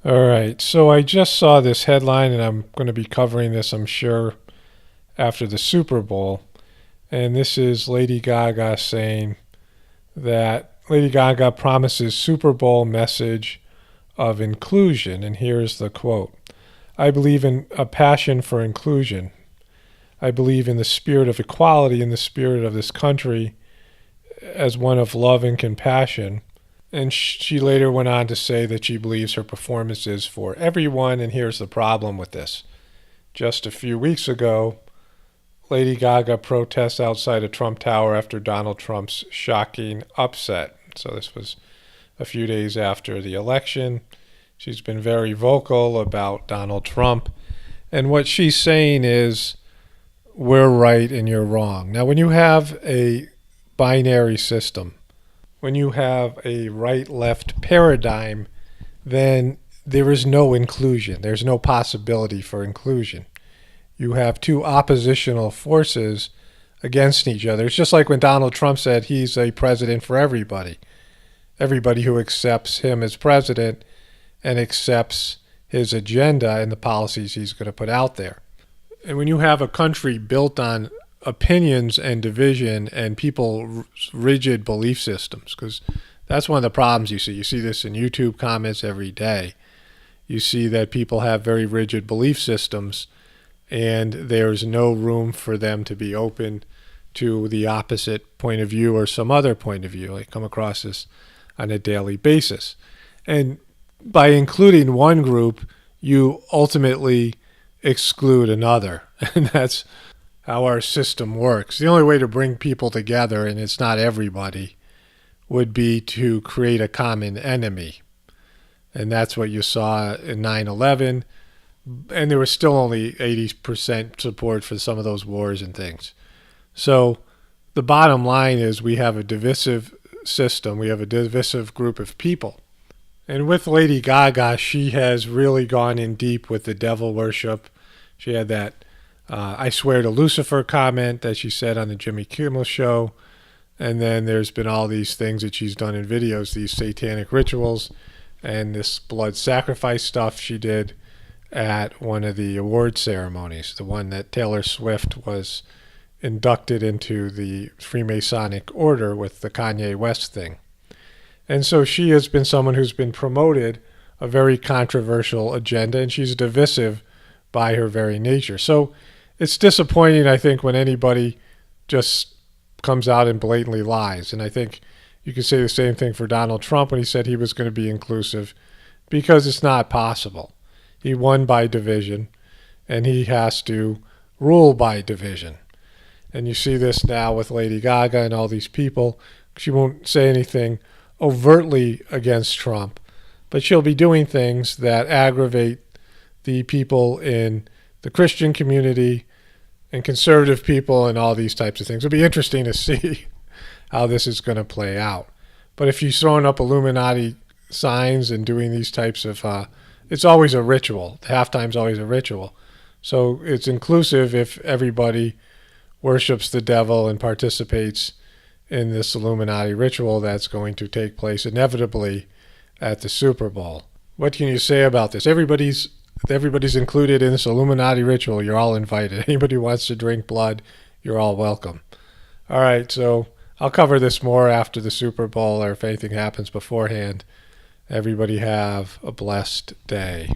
All right, so I just saw this headline, and I'm going to be covering this, I'm sure, after the Super Bowl. And this is Lady Gaga saying that Lady Gaga promises Super Bowl message of inclusion. And here's the quote: I believe in a passion for inclusion. I believe in the spirit of equality, in the spirit of this country, as one of love and compassion. And she later went on to say that she believes her performance is for everyone. And here's the problem with this. Just a few weeks ago, Lady Gaga protests outside a Trump Tower after Donald Trump's shocking upset. So this was a few days after the election. She's been very vocal about Donald Trump. And what she's saying is, we're right and you're wrong. Now, when you have a binary system, when you have a right-left paradigm, then there is no inclusion. There's no possibility for inclusion. You have two oppositional forces against each other. It's just like when Donald Trump said he's a president for everybody. Everybody who accepts him as president and accepts his agenda and the policies he's going to put out there. And when you have a country built on opinions and division and people's rigid belief systems, because that's one of the problems you see. You see this in YouTube comments every day. You see that people have very rigid belief systems, and there's no room for them to be open to the opposite point of view or some other point of view. I come across this on a daily basis. And by including one group, you ultimately exclude another. And that's how our system works. The only way to bring people together, and it's not everybody, would be to create a common enemy. And that's what you saw in 9/11. And there was still only 80% support for some of those wars and things. So the bottom line is we have a divisive system. We have a divisive group of people. And with Lady Gaga, she has really gone in deep with the devil worship. She had that I swear to Lucifer comment that she said on the Jimmy Kimmel show. And then there's been all these things that she's done in videos, these satanic rituals, and this blood sacrifice stuff she did at one of the award ceremonies, the one that Taylor Swift was inducted into the Freemasonic order with the Kanye West thing. And so she has been someone who's been promoted a very controversial agenda, and she's divisive by her very nature. So it's disappointing, I think, when anybody just comes out and blatantly lies. And I think you could say the same thing for Donald Trump when he said he was going to be inclusive, because it's not possible. He won by division, and he has to rule by division. And you see this now with Lady Gaga and all these people. She won't say anything overtly against Trump, but she'll be doing things that aggravate the people in the Christian community and conservative people and all these types of things. It'll be interesting to see how this is going to play out. But if you're throwing up Illuminati signs and doing these types of, it's always a ritual. Halftime's always a ritual. So it's inclusive if everybody worships the devil and participates in this Illuminati ritual that's going to take place inevitably at the Super Bowl. What can you say about this? Everybody's included in this Illuminati ritual. You're all invited. Anybody who wants to drink blood, you're all welcome. All right, so I'll cover this more after the Super Bowl, or if anything happens beforehand. Everybody have a blessed day.